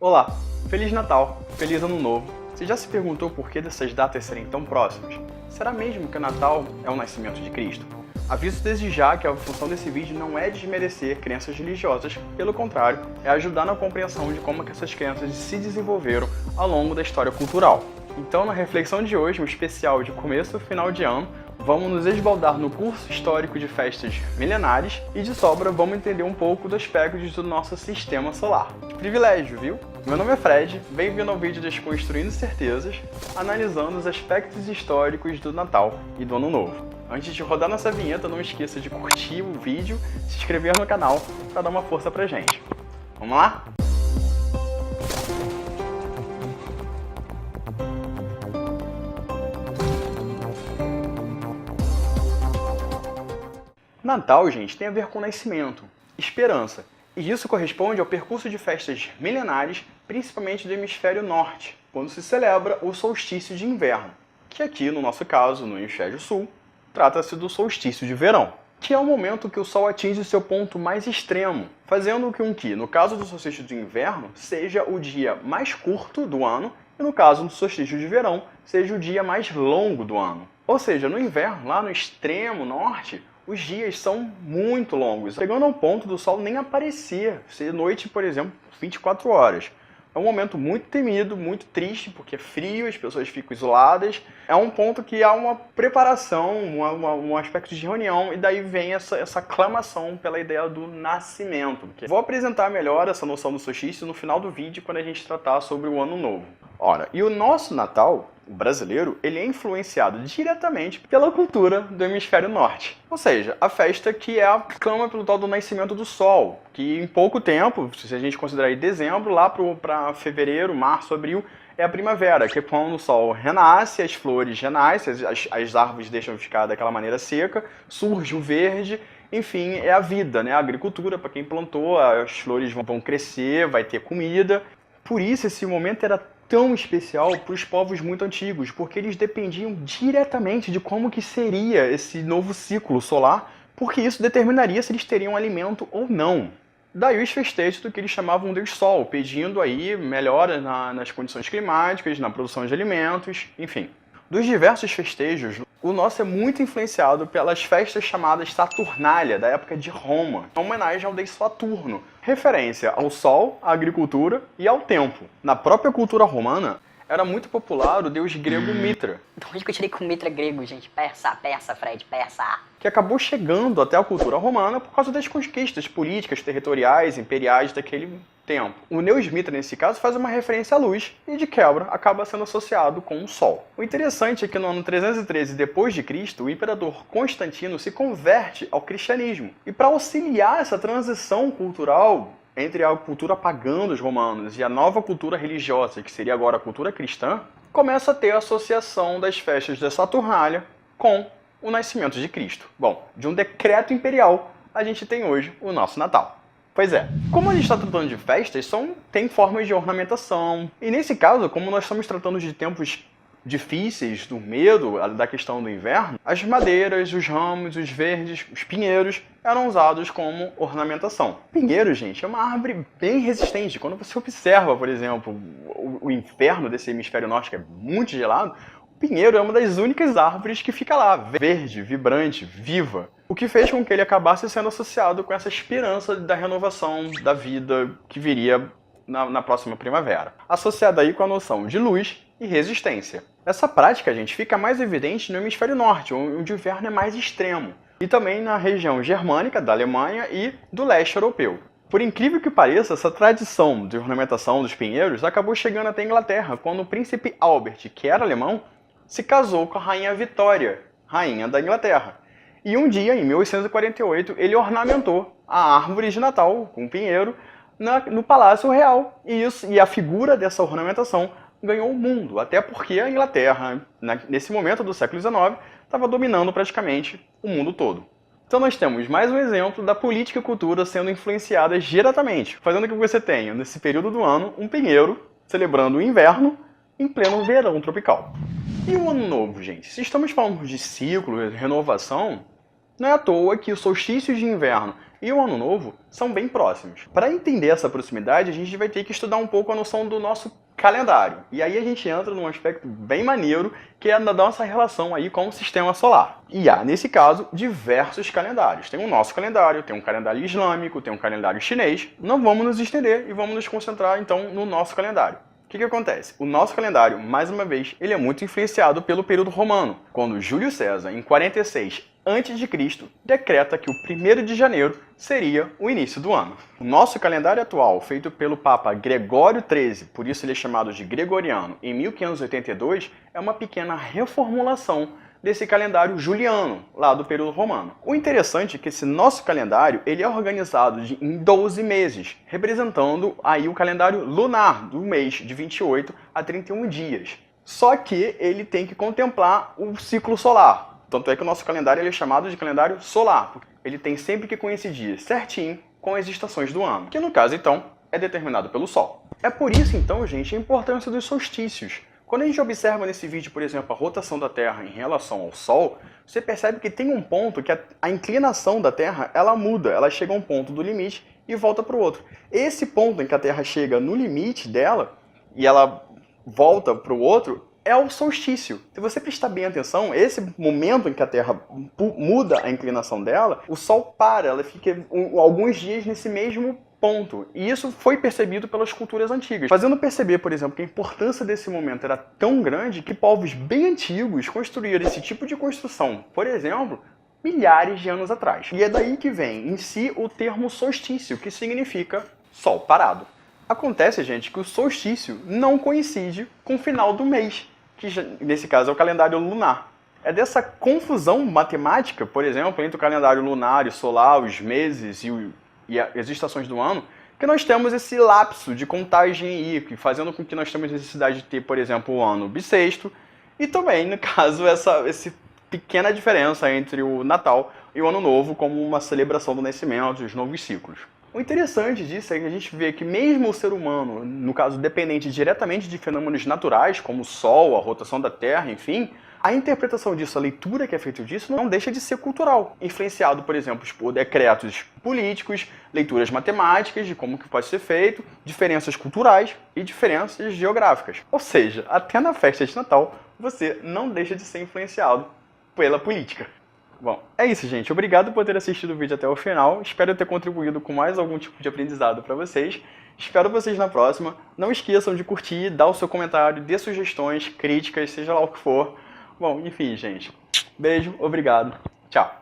Olá, Feliz Natal, Feliz Ano Novo. Você já se perguntou por que dessas datas serem tão próximas? Será mesmo que o Natal é o nascimento de Cristo? Aviso desde já que a função desse vídeo não é desmerecer crenças religiosas, pelo contrário, é ajudar na compreensão de como que essas crenças se desenvolveram ao longo da história cultural. Então, na reflexão de hoje, um especial de começo e final de ano, vamos nos esbaldar no curso histórico de festas milenares e, de sobra, vamos entender um pouco dos aspectos do nosso sistema solar. Privilégio, viu? Meu nome é Fred, bem-vindo ao vídeo Desconstruindo Certezas, analisando os aspectos históricos do Natal e do Ano Novo. Antes de rodar nossa vinheta, não esqueça de curtir o vídeo, se inscrever no canal para dar uma força pra gente. Vamos lá? Natal, gente, tem a ver com nascimento, esperança, e isso corresponde ao percurso de festas milenares, principalmente do hemisfério norte, quando se celebra o solstício de inverno, que aqui, no nosso caso, no hemisfério sul, trata-se do solstício de verão, que é o momento que o Sol atinge seu ponto mais extremo, fazendo com que, no caso do solstício de inverno, seja o dia mais curto do ano, e no caso do solstício de verão, seja o dia mais longo do ano. Ou seja, no inverno, lá no extremo norte, os dias são muito longos, chegando ao ponto do Sol nem aparecer, ser noite, por exemplo, 24 horas. É um momento muito temido, muito triste, porque é frio, as pessoas ficam isoladas. É um ponto que há uma preparação, um aspecto de reunião, e daí vem essa aclamação pela ideia do nascimento. Vou apresentar melhor essa noção do solstício no final do vídeo, quando a gente tratar sobre o Ano Novo. Ora, e o nosso Natal, o brasileiro, ele é influenciado diretamente pela cultura do hemisfério norte. Ou seja, a festa que é a clama pelo tal do nascimento do sol, que em pouco tempo, se a gente considerar aí dezembro, lá para fevereiro, março, abril, é a primavera, que é quando o sol renasce, as flores renascem, as árvores deixam de ficar daquela maneira seca, surge o verde. Enfim, é a vida, né? A agricultura, para quem plantou, as flores vão crescer, vai ter comida. Por isso, esse momento era tão especial para os povos muito antigos, porque eles dependiam diretamente de como que seria esse novo ciclo solar, porque isso determinaria se eles teriam alimento ou não. Daí os festejos do que eles chamavam Deus Sol, pedindo aí melhora nas condições climáticas, na produção de alimentos, enfim. Dos diversos festejos, o nosso é muito influenciado pelas festas chamadas Saturnália, da época de Roma, uma homenagem ao deus Saturno, referência ao Sol, à agricultura e ao tempo. Na própria cultura romana, era muito popular o deus grego Mitra, De onde que eu tirei com Mitra grego, gente? Persa, Fred, persa. que acabou chegando até a cultura romana por causa das conquistas políticas, territoriais, imperiais daquele tempo. O deus Mitra, nesse caso, faz uma referência à luz e, de quebra, acaba sendo associado com o Sol. O interessante é que no ano 313 d.C., o imperador Constantino se converte ao cristianismo. E para auxiliar essa transição cultural entre a cultura pagã dos romanos e a nova cultura religiosa, que seria agora a cultura cristã, começa a ter a associação das festas da Saturnália com o nascimento de Cristo. Bom, de um decreto imperial, a gente tem hoje o nosso Natal. Pois é, como a gente está tratando de festas, tem formas de ornamentação. E nesse caso, como nós estamos tratando de tempos difíceis, do medo, da questão do inverno, as madeiras, os ramos, os verdes, os pinheiros eram usados como ornamentação. Pinheiro, gente, é uma árvore bem resistente. Quando você observa, por exemplo, o inverno desse hemisfério norte, que é muito gelado, o pinheiro é uma das únicas árvores que fica lá, verde, vibrante, viva. O que fez com que ele acabasse sendo associado com essa esperança da renovação da vida que viria na próxima primavera. Associada aí com a noção de luz e resistência. Essa prática, gente, fica mais evidente no hemisfério norte, onde o inverno é mais extremo. E também na região germânica, da Alemanha e do leste europeu. Por incrível que pareça, essa tradição de ornamentação dos pinheiros acabou chegando até a Inglaterra, quando o príncipe Albert, que era alemão, se casou com a rainha Vitória, rainha da Inglaterra. E um dia, em 1848, ele ornamentou a árvore de Natal com um pinheiro no Palácio Real. E a figura dessa ornamentação ganhou o mundo, até porque a Inglaterra, nesse momento do século XIX, estava dominando praticamente o mundo todo. Então nós temos mais um exemplo da política e cultura sendo influenciadas diretamente, fazendo com que você tenha, nesse período do ano, um pinheiro celebrando o inverno em pleno verão tropical. E o Ano Novo, gente? Se estamos falando de ciclo, de renovação, não é à toa que o solstício de inverno e o Ano Novo são bem próximos. Para entender essa proximidade, a gente vai ter que estudar um pouco a noção do nosso calendário. E aí a gente entra num aspecto bem maneiro, que é da nossa relação aí com o sistema solar. E há, nesse caso, diversos calendários. Tem o nosso calendário, tem um calendário islâmico, tem um calendário chinês. Não vamos nos estender e vamos nos concentrar, então, no nosso calendário. O que acontece? O nosso calendário, mais uma vez, ele é muito influenciado pelo período romano, quando Júlio César, em 46 a.C., decreta que o 1º de janeiro seria o início do ano. O nosso calendário atual, feito pelo Papa Gregório XIII, por isso ele é chamado de Gregoriano, em 1582, é uma pequena reformulação desse calendário juliano, lá do período romano. O interessante é que esse nosso calendário ele é organizado em 12 meses, representando aí o calendário lunar do mês de 28 a 31 dias. Só que ele tem que contemplar o ciclo solar. Tanto é que o nosso calendário ele é chamado de calendário solar, porque ele tem sempre que coincidir certinho com as estações do ano, que no caso, então, é determinado pelo Sol. É por isso, então, gente, a importância dos solstícios. Quando a gente observa nesse vídeo, por exemplo, a rotação da Terra em relação ao Sol, você percebe que tem um ponto que a inclinação da Terra ela muda, ela chega a um ponto do limite e volta para o outro. Esse ponto em que a Terra chega no limite dela e ela volta para o outro é o solstício. Se você prestar bem atenção, esse momento em que a Terra muda a inclinação dela, o Sol para, ela fica alguns dias nesse mesmo ponto. E isso foi percebido pelas culturas antigas, fazendo perceber, por exemplo, que a importância desse momento era tão grande que povos bem antigos construíram esse tipo de construção, por exemplo, milhares de anos atrás. E é daí que vem, em si, o termo solstício, que significa sol parado. Acontece, gente, que o solstício não coincide com o final do mês, que nesse caso é o calendário lunar. É dessa confusão matemática, por exemplo, entre o calendário lunar e solar, os meses e as estações do ano, que nós temos esse lapso de contagem aí, fazendo com que nós tenhamos necessidade de ter, por exemplo, o ano bissexto, e também, no caso, essa pequena diferença entre o Natal e o Ano Novo como uma celebração do nascimento, dos novos ciclos. O interessante disso é que a gente vê que mesmo o ser humano, no caso dependente diretamente de fenômenos naturais, como o Sol, a rotação da Terra, enfim, a interpretação disso, a leitura que é feita disso, não deixa de ser cultural, influenciado, por exemplo, por decretos políticos, leituras matemáticas de como que pode ser feito, diferenças culturais e diferenças geográficas. Ou seja, até na festa de Natal, você não deixa de ser influenciado pela política. Bom, é isso, gente. Obrigado por ter assistido o vídeo até o final. Espero ter contribuído com mais algum tipo de aprendizado para vocês. Espero vocês na próxima. Não esqueçam de curtir, dar o seu comentário, dê sugestões, críticas, seja lá o que for. Bom, enfim, gente. Beijo, obrigado. Tchau.